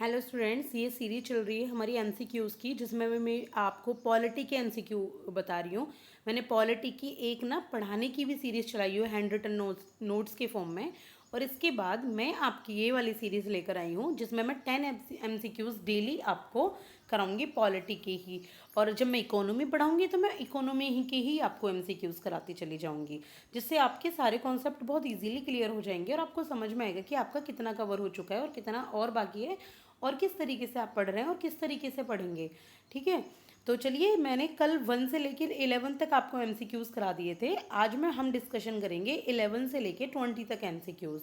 Hello students, ये series चल रही है हमारी एमसीक्यूज़ की, जिसमें मैं आपको पॉलिटी के एमसीक्यू बता रही हूँ। मैंने पॉलिटी की एक ना पढ़ाने की भी सीरीज़ चलाई हुई है हैंड रिटन नोट्स के फॉर्म में। और इसके बाद मैं आपकी ये वाली सीरीज़ लेकर आई हूँ जिसमें मैं 10 एमसीक्यूज़ डेली आपको कराऊंगी पॉलिटी के ही। और जब मैं इकोनॉमी पढ़ाऊंगी तो मैं इकोनॉमी ही के ही आपको एमसीक्यूज़ कराती चली जाऊंगी, जिससे आपके सारे कॉन्सेप्ट बहुत इजीली क्लियर हो जाएंगे और आपको समझ में आएगा कि आपका कितना कवर हो चुका है और कितना और बाकी है, और किस तरीके से आप पढ़ रहे हैं और किस तरीके से पढ़ेंगे। ठीक है, तो चलिए, मैंने कल 1 से लेकर 11 तक आपको एमसीक्यूज़ करा दिए थे। आज में हम डिस्कशन करेंगे 11 से लेकर 20 तक एमसीक्यूज़।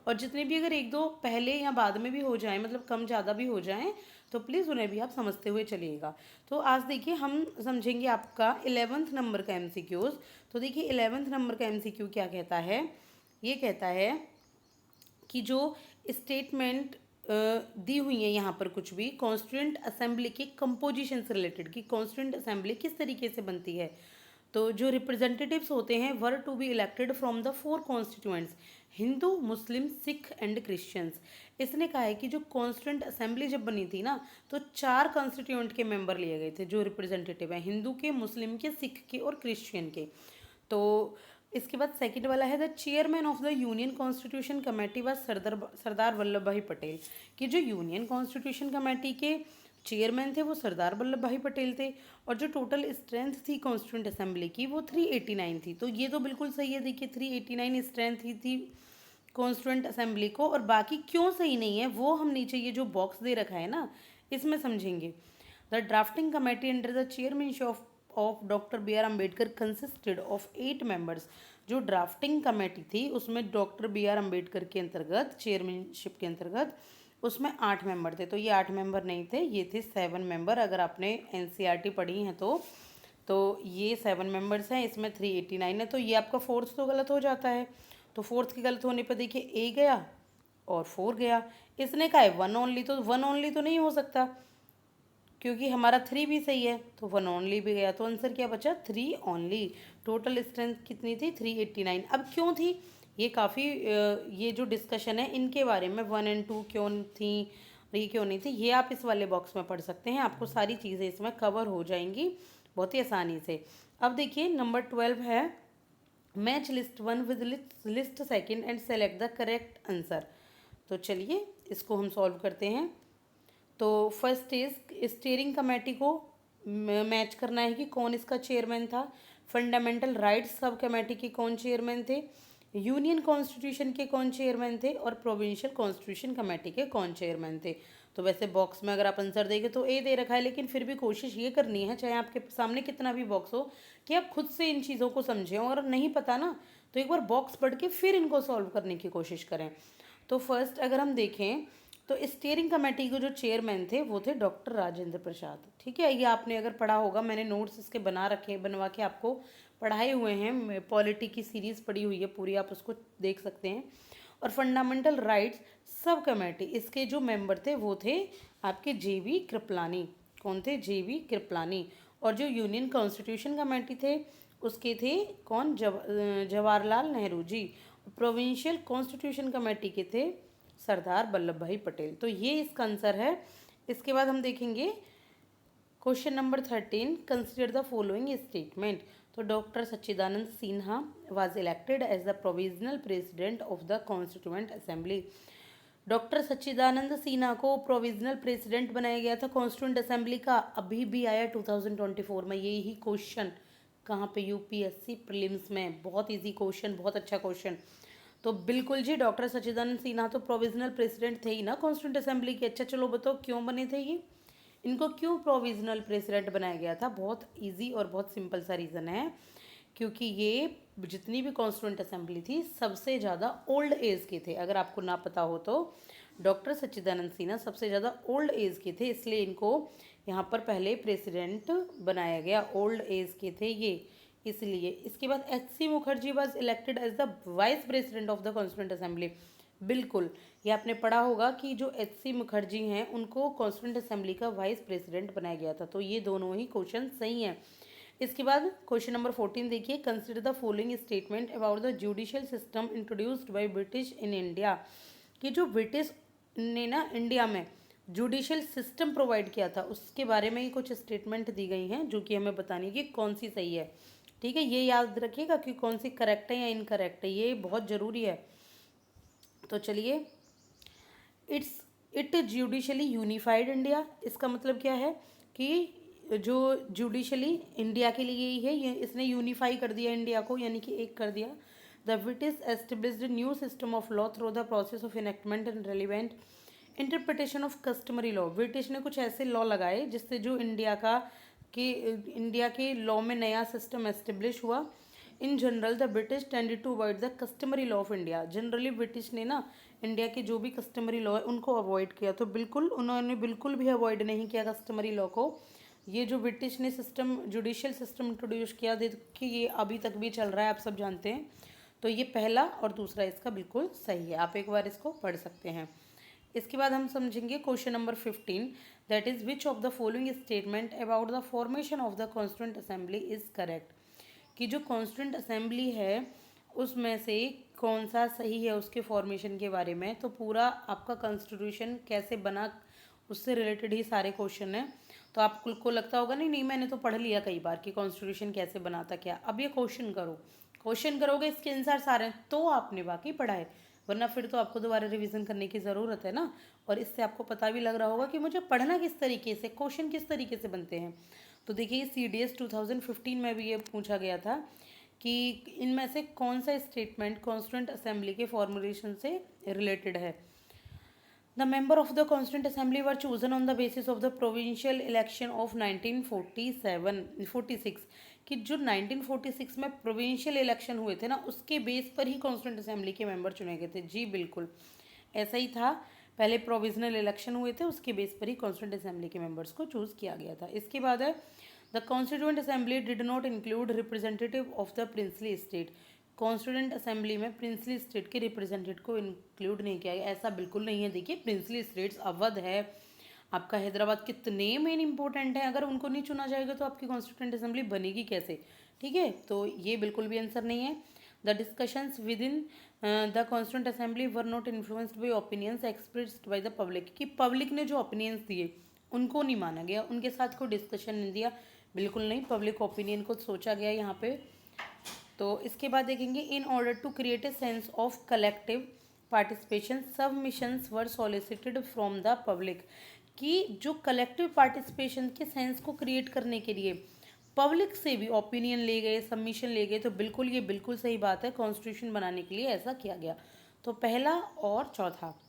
और जितने भी अगर एक दो पहले या बाद में भी हो जाएं, मतलब कम ज़्यादा भी हो जाएं, तो प्लीज़ उन्हें भी आप समझते हुए चलिएगा। तो आज देखिए हम समझेंगे आपका 11th नंबर का एमसीक्यूज़। तो देखिए 11th नंबर का एमसीक्यू क्या कहता है। ये कहता है कि जो स्टेटमेंट दी हुई है यहाँ पर, कुछ भी कॉन्स्टिट्यूएंट असेंबली के कंपोजिशन से रिलेटेड, कि कॉन्स्टिट्यूएंट असेंबली किस तरीके से बनती है। तो जो रिप्रेजेंटेटिव्स होते हैं were to be elected from the 4 constituents, Hindu, Muslim, Sikh and Christians. इसने कहा है कि जो कॉन्स्टिट्यूएंट असेंबली जब बनी थी ना, तो 4 कॉन्स्टिट्यूएंट के मेंबर लिए गए थे जो रिप्रेजेंटेटिव हैं, हिंदू के, मुस्लिम के, सिख के और क्रिश्चियन के। तो इसके बाद सेकंड वाला है the chairman of the union constitution committee व सरदार वल्लभ भाई पटेल। कि जो यूनियन कॉन्स्टिट्यूशन कमेटी के चेयरमैन थे वो सरदार वल्लभ भाई पटेल थे। और जो टोटल स्ट्रेंथ थी कॉन्स्टिट्यूंट असेंबली की वो 389 थी। तो ये तो बिल्कुल सही है, देखिए 389 स्ट्रेंथ ही थी कॉन्स्टिट्यूंट असेंबली को। और बाकी क्यों सही नहीं है वो हम नीचे ये जो बॉक्स दे रखा है ना, इसमें समझेंगे। The drafting committee under the chairmanship of doctor B R Ambedkar consisted of 8 members. जो ड्राफ्टिंग कमेटी थी उसमें डॉक्टर बी आर अम्बेडकर के अंतर्गत, चेयरमैनशिप के अंतर्गत, उसमें 8 मेंबर थे। तो ये 8 मेंबर नहीं थे, ये थे 7 मेंबर। अगर आपने एनसीईआरटी पढ़ी है तो ये 7 मेंबर्स हैं, इसमें 389 है। तो ये आपका फोर्थ तो गलत हो जाता है। तो फोर्थ के गलत होने पर देखिए ए गया और 4 गया। इसने कहा है 1 ओनली, तो 1 ओनली तो नहीं हो सकता क्योंकि हमारा 3 भी सही है, तो 1 ओनली भी गया। तो आंसर क्या बचा, 3 ओनली। टोटल स्ट्रेंथ कितनी थी, 389। अब क्यों थी, ये काफ़ी ये जो डिस्कशन है इनके बारे में 1 और 2 क्यों थी और ये क्यों नहीं थी, ये आप इस वाले बॉक्स में पढ़ सकते हैं। आपको सारी चीज़ें इसमें कवर हो जाएंगी बहुत ही आसानी से। अब देखिए नंबर 12 है, match list 1 with list second and select the correct answer. तो चलिए इसको हम सॉल्व करते हैं। तो फर्स्ट इज स्टीयरिंग कमेटी को मैच करना है कि कौन इसका चेयरमैन था। फंडामेंटल राइट्स सब कमेटी के कौन चेयरमैन थे, यूनियन कॉन्स्टिट्यूशन के कौन चेयरमैन थे, और प्रोविंशियल कॉन्स्टिट्यूशन कमेटी के कौन चेयरमैन थे। तो वैसे बॉक्स में अगर आप आंसर देंगे तो ए दे रखा है, लेकिन फिर भी कोशिश ये करनी है, चाहे आपके सामने कितना भी बॉक्स हो, कि आप खुद से इन चीज़ों को समझें। और नहीं पता ना तो एक बार बॉक्स पढ़ के फिर इनको सॉल्व करने की कोशिश करें। तो फर्स्ट अगर हम देखें तो स्टीयरिंग कमेटी के जो चेयरमैन थे वो थे डॉक्टर राजेंद्र प्रसाद। ठीक है, ये आपने अगर पढ़ा होगा, मैंने नोट्स इसके बनवा के आपको पढ़ाए हुए हैं। पॉलिटी की सीरीज़ पढ़ी हुई है पूरी, आप उसको देख सकते हैं। और फंडामेंटल राइट्स सब कमेटी, इसके जो मेंबर थे वो थे आपके जेवी कृपलानी। कौन थे, जेवी कृपलानी। और जो यूनियन कॉन्स्टिट्यूशन कमेटी थे उसके थे कौन, Jawaharlal Nehru ji. Provincial constitution committee के थे सरदार वल्लभ भाई पटेल। तो ये इसका आंसर है। इसके बाद हम देखेंगे question number 13, consider the following statement. तो doctor Sachchidananda Sinha was elected as the provisional president of the constituent assembly. Doctor Sachchidananda Sinha को प्रोविजनल प्रेसिडेंट बनाया गया था कॉन्स्टिट्यूएंट असेंबली का। अभी भी आया 2024 में यही क्वेश्चन, कहाँ पे, यूपीएससी प्रीलिम्स में। बहुत इजी क्वेश्चन, बहुत अच्छा क्वेश्चन। तो बिल्कुल जी, डॉक्टर सच्चिदानंद सिन्हा तो प्रोविजनल प्रेसिडेंट थे ही ना कॉन्स्टिट्यूंट असेंबली के। अच्छा चलो बताओ क्यों बने थे ये, इनको क्यों प्रोविजनल प्रेसिडेंट बनाया गया था। बहुत इजी और बहुत सिंपल सा रीज़न है, क्योंकि ये जितनी भी कॉन्स्टिट्यूंट असेंबली थी सबसे ज़्यादा ओल्ड एज के थे। अगर आपको ना पता हो तो डॉक्टर सच्चिदानंद सिन्हा सबसे ज़्यादा ओल्ड एज के थे, इसलिए इनको यहाँ पर पहले प्रेसिडेंट बनाया गया। ओल्ड एज के थे ये, इसलिए। इसके बाद H C. Mukherjee was elected as the vice president of the constituent assembly. बिल्कुल, ये आपने पढ़ा होगा कि जो एच.सी. मुखर्जी हैं उनको कॉन्स्टिट्यूंट असेंबली का वाइस प्रेसिडेंट बनाया गया था। तो ये दोनों ही क्वेश्चन सही हैं। इसके बाद क्वेश्चन नंबर 14 देखिए, consider the following statement about the judicial system introduced by British in India. कि जो ब्रिटिश ने ना इंडिया में जुडिशियल सिस्टम प्रोवाइड किया था, उसके बारे में ही कुछ स्टेटमेंट दी गई हैं जो कि हमें बतानी है कि कौन सी सही है। ठीक है, ये याद रखिएगा कि कौन सी करेक्ट है या इनकरेक्ट है, ये बहुत ज़रूरी है। तो चलिए, it's it judicially unified India, इसका मतलब क्या है कि जो जुडिशली इंडिया के लिए ही है, ये इसने यूनिफाई कर दिया इंडिया को, यानी कि एक कर दिया। The British established new system of law through the process of enactment and relevant interpretation of customary law. British ने कुछ ऐसे लॉ लगाए जिससे जो इंडिया के लॉ में नया सिस्टम एस्टेब्लिश हुआ। In general the British tended to avoid the customary law of India. Generally British ने ना इंडिया के जो भी कस्टमरी लॉ है उनको अवॉइड किया, तो बिल्कुल उन्होंने बिल्कुल भी अवॉइड नहीं किया कस्टमरी लॉ को। ये जो ब्रिटिश ने सिस्टम, जुडिशियल सिस्टम इंट्रोड्यूस किया, देखिए ये अभी तक भी चल रहा है, आप सब जानते हैं। तो ये पहला और दूसरा इसका बिल्कुल सही है, आप एक बार इसको पढ़ सकते हैं। इसके बाद हम समझेंगे question number 15, that is which of the following statement about the formation of the constituent assembly is correct. कि जो कॉन्स्टिट्यूंट असेंबली है उसमें से कौन सा सही है उसके फॉर्मेशन के बारे में। तो पूरा आपका कॉन्स्टिट्यूशन कैसे बना उससे रिलेटेड ही सारे क्वेश्चन हैं। तो आपको लगता होगा नहीं नहीं मैंने तो पढ़ लिया कई बार कि कॉन्स्टिट्यूशन कैसे बनाता क्या, अब ये क्वेश्चन करो, क्वेश्चन करोगे इसके आंसर सारे तो आपने बाकी पढ़ा है, वरना फिर तो आपको दोबारा रिवीजन करने की ज़रूरत है ना। और इससे आपको पता भी लग रहा होगा कि मुझे पढ़ना किस तरीके से, क्वेश्चन किस तरीके से बनते हैं। तो देखिए CDS 2015 में भी ये पूछा गया था कि इनमें से कौन सा स्टेटमेंट कॉन्स्टिट्यूंट असेंबली के फॉर्मुलेशन से रिलेटेड है। The member of the constituent assembly were chosen on the basis of the provincial election of 1946 कि जो 1946 में प्रोविंशियल इलेक्शन हुए थे ना, उसके बेस पर ही कॉन्स्टिट्यूंट असेंबली के मेंबर चुने गए थे। जी बिल्कुल ऐसा ही था, पहले प्रोविजनल इलेक्शन हुए थे, उसके बेस पर ही कॉन्स्टिट्यूंट असेंबली के मेंबर्स को चूज़ किया गया था। इसके बाद है the constituent assembly did not include representative of the princely state. Constituent assembly में प्रिंसली स्टेट के रिप्रेजेंटेटिव को इंक्लूड नहीं किया गया, ऐसा बिल्कुल नहीं है। देखिए प्रिंसली स्टेट्स अवध है, आपका हैदराबाद, कितने मेन इंपॉर्टेंट है, अगर उनको नहीं चुना जाएगा तो आपकी कॉन्स्टिट्यूंट असेंबली बनेगी कैसे। ठीक है, तो ये बिल्कुल भी आंसर नहीं है। The discussions with in the constituent assembly were not influenced by opinions expressed by the public. कि पब्लिक ने जो ओपिनियंस दिए उनको नहीं माना गया, उनके साथ कोई डिस्कशन नहीं दिया, बिल्कुल नहीं, पब्लिक ओपिनियन को सोचा गया यहाँ पे। तो इसके बाद देखेंगे in order to create a sense of collective participation submissions were solicited from the public. कि जो कलेक्टिव पार्टिसिपेशन के सेंस को क्रिएट करने के लिए पब्लिक से भी ओपिनियन ले गए, सबमिशन ले गए, तो बिल्कुल ये बिल्कुल सही बात है, कॉन्स्टिट्यूशन बनाने के लिए ऐसा किया गया। तो पहला और चौथा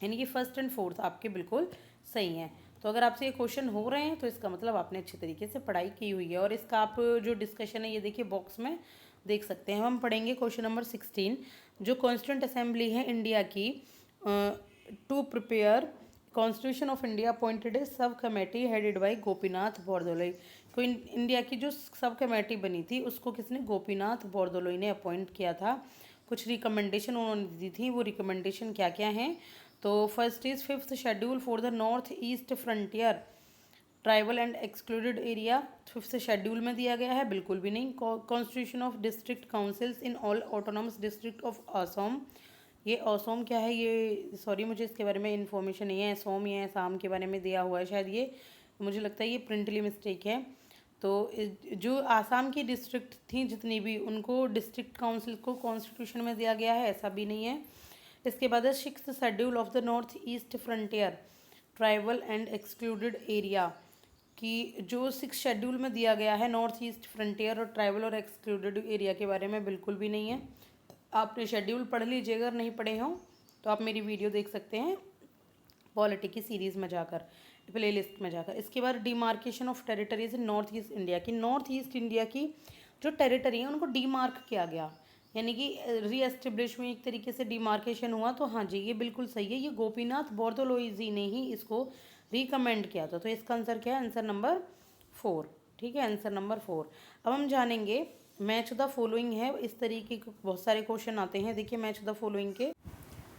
यानी कि फर्स्ट एंड फोर्थ आपके बिल्कुल सही हैं। तो अगर आपसे ये क्वेश्चन हो रहे हैं तो इसका मतलब आपने अच्छे तरीके से पढ़ाई की हुई है। और इसका आप जो डिस्कशन है ये देखिए बॉक्स में देख सकते हैं। हम पढ़ेंगे क्वेश्चन नंबर 16, जो कॉन्स्टिट्यूंट असेंबली है इंडिया की, to prepare constitution of India appointed a sub committee headed by Gopinath Bordoloi. कोई इंडिया की जो सब कमेटी बनी थी उसको किसने, गोपीनाथ बोरदोलोई ने अपॉइंट किया था। कुछ रिकमेंडेशन उन्होंने दी थी, वो रिकमेंडेशन क्या क्या हैं। तो first is 5th schedule for the north east frontier tribal and excluded area, 5th schedule में दिया गया है, बिल्कुल भी नहीं। Constitution of district councils in all autonomous district of Assam. ये असम क्या है, ये सॉरी मुझे इसके बारे में इन्फॉर्मेशन नहीं है, असम या असम के बारे में दिया हुआ है शायद, ये मुझे लगता है ये प्रिंटली मिस्टेक है। तो जो आसाम की डिस्ट्रिक्ट थी जितनी भी, उनको डिस्ट्रिक्ट काउंसिल को कॉन्स्टिट्यूशन में दिया गया है, ऐसा भी नहीं है। इसके बाद है 6th schedule of the north east frontier tribal and excluded area. कि जो 6th शेड्यूल में दिया गया है नॉर्थ ईस्ट फ्रंटियर और ट्राइबल और एक्सक्लूडेड एरिया के बारे में, बिल्कुल भी नहीं है। आपने शेड्यूल पढ़ लीजिए, अगर नहीं पढ़े हों तो आप मेरी वीडियो देख सकते हैं पॉलिटी की सीरीज़ में जाकर, प्ले लिस्ट में जाकर। इसके बाद demarcation of territories in north east India की, नॉर्थ ईस्ट इंडिया की जो टेरिटरी है उनको डीमार्क किया गया, यानी कि रीएस्टेब्लिश में एक तरीके से डिमार्केशन हुआ। तो हाँ जी ये बिल्कुल सही है, ये गोपीनाथ बोरदोलोई जी ने ही इसको रिकमेंड किया था। तो इसका आंसर क्या है, आंसर नंबर 4। ठीक है, आंसर नंबर 4। अब हम जानेंगे मैच द फॉलोइंग है, इस तरीके के बहुत सारे क्वेश्चन आते हैं। देखिए मैच द फॉलोइंग के,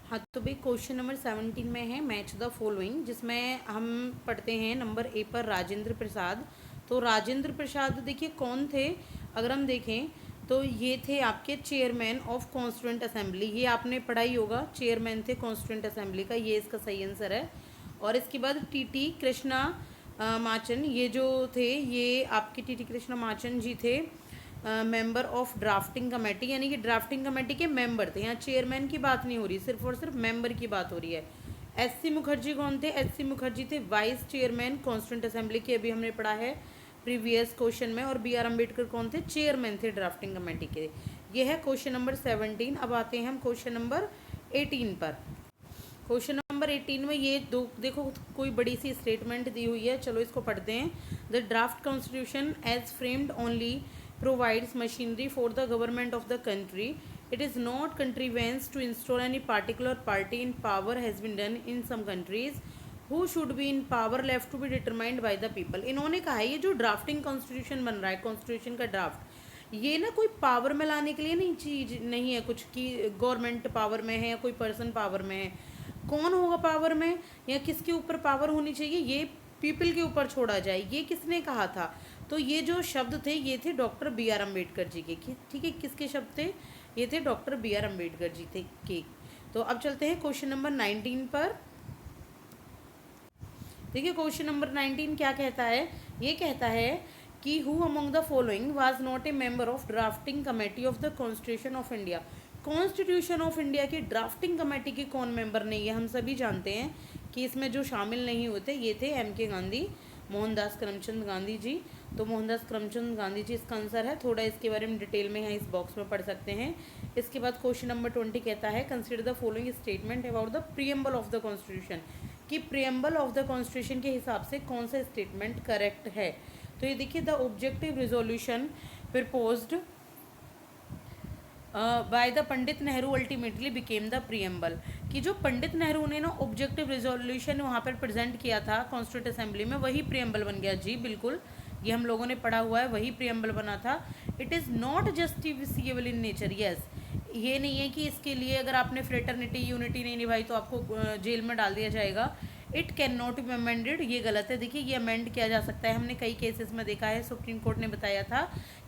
हाँ तो भाई क्वेश्चन नंबर 17 में है मैच द फॉलोइंग, जिसमें हम पढ़ते हैं नंबर ए पर राजेंद्र प्रसाद। तो राजेंद्र प्रसाद देखिए कौन थे, अगर हम देखें तो ये थे आपके चेयरमैन ऑफ कॉन्स्टिट्यूंट असेंबली, ये आपने पढ़ा ही होगा, चेयरमैन थे कॉन्स्टिट्यूंट असेंबली का, ये इसका सही आंसर है। और इसके बाद टीटी कृष्णा माचन, ये जो थे ये आपके टीटी कृष्णा माचन जी थे मेंबर ऑफ ड्राफ्टिंग कमेटी, यानी कि ड्राफ्टिंग कमेटी के मेंबर थे। यहाँ चेयरमैन की बात नहीं हो रही, सिर्फ और सिर्फ मेंबर की बात हो रही है। एस.सी. मुखर्जी कौन थे? एस.सी. मुखर्जी थे वाइस चेयरमैन कॉन्स्टिट्यूंट असेंबली के, अभी हमने पढ़ा है प्रीवियस क्वेश्चन में। और बी आर अम्बेडकर कौन थे? चेयरमैन थे ड्राफ्टिंग कमेटी के। ये है क्वेश्चन नंबर 17। अब आते हैं हम क्वेश्चन नंबर 18 पर। क्वेश्चन नंबर 18 में ये दो देखो, कोई बड़ी सी स्टेटमेंट दी हुई है, चलो इसको पढ़ते हैं। The draft constitution as framed only provides machinery for the government of the country. It is not contrivance to install any particular party in power has been done in some countries. Who should be in power left to be determined by the people. इन्होंने कहा है ये जो drafting constitution बन रहा है, constitution का draft, ये ना कोई पावर में लाने के लिए नहीं चीज नहीं है कुछ कि गवर्नमेंट पावर में है या कोई पर्सन पावर में है। कौन होगा पावर में या किसके ऊपर पावर होनी चाहिए, ये पीपल के ऊपर छोड़ा जाए। ये किसने कहा था? तो ये जो शब्द थे ये थे doctor B R Ambedkar ji के। ठीक है, किसके शब्द थे? ये थे doctor B R Ambedkar ji थे के। तो अब चलते हैं क्वेश्चन नंबर 19 पर। देखिए क्वेश्चन नंबर 19 क्या कहता है? ये कहता है कि who among the following was not a member of drafting committee of the constitution of India. Constitution of India की ड्राफ्टिंग कमेटी के कौन मेंबर नहीं है? हम सभी जानते हैं कि इसमें जो शामिल नहीं होते ये थे एम के गांधी, मोहनदास करमचंद गांधी जी। तो मोहनदास करमचंद गांधी जी इसका आंसर है। थोड़ा इसके बारे में डिटेल में यहाँ इस बॉक्स में पढ़ सकते हैं। इसके बाद क्वेश्चन नंबर 20 कहता है consider the following statement about the preamble of the constitution, कि प्रीएम्बल ऑफ द कॉन्स्टिट्यूशन के हिसाब से कौन सा स्टेटमेंट करेक्ट है। तो ये देखिए, the objective resolution proposed by the Pandit Nehru ultimately became the preamble, कि जो पंडित नेहरू ने ना ऑब्जेक्टिव रिजोल्यूशन वहाँ पर प्रेजेंट किया था कॉन्स्टिट्यूंट असेंबली में, वही प्रीएम्बल बन गया। जी बिल्कुल, ये हम लोगों ने पढ़ा हुआ है, वही प्रीएम्बल बना था। It is not justifiable in nature. Yes, ये नहीं है कि इसके लिए अगर आपने फ्रेटर्निटी यूनिटी नहीं निभाई तो आपको जेल में डाल दिया जाएगा। It can not be amended, ये गलत है। देखिए ये अमेंड किया जा सकता है, हमने कई केसेस में देखा है, सुप्रीम कोर्ट ने बताया था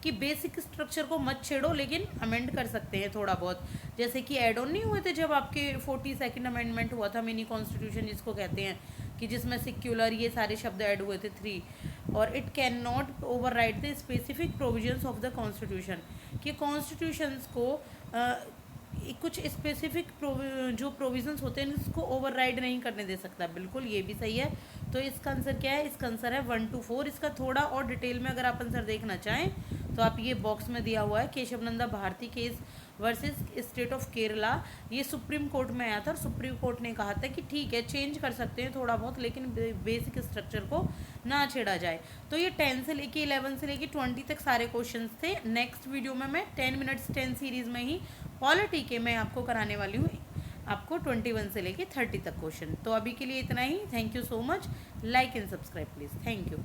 कि बेसिक स्ट्रक्चर को मत छेड़ो लेकिन अमेंड कर सकते हैं थोड़ा बहुत। जैसे कि एड ऑन नहीं हुए थे जब आपके 42nd अमेंडमेंट हुआ था, मिनी कॉन्स्टिट्यूशन जिसको कहते हैं, कि जिसमें सिक्युलर ये सारे शब्द ऐड हुए थे 3। और it can not over right the specific provisions of the constitution, कि कॉन्स्टिट्यूशंस को कुछ स्पेसिफिक जो प्रोविजंस होते हैं इसको ओवरराइड नहीं करने दे सकता। बिल्कुल ये भी सही है। तो इसका आंसर क्या है? इसका आंसर है 1 to 4। इसका थोड़ा और डिटेल में अगर आप आंसर देखना चाहें तो आप ये बॉक्स में दिया हुआ है, Kesavananda Bharati case versus state of Kerala. ये सुप्रीम कोर्ट में आया था और सुप्रीम कोर्ट ने कहा था कि ठीक है चेंज कर सकते हैं थोड़ा बहुत, लेकिन बेसिक स्ट्रक्चर को ना छेड़ा जाए। तो ये 10 से लेके 11 से लेके 20 तक सारे क्वेश्चंस थे। नेक्स्ट वीडियो में मैं 10 मिनट्स 10 सीरीज़ में ही पॉलिटी के मैं आपको कराने वाली हूँ, आपको 21 से लेके 30 तक क्वेश्चन। तो अभी के लिए इतना ही। Thank you so much. Like and subscribe please. Thank you.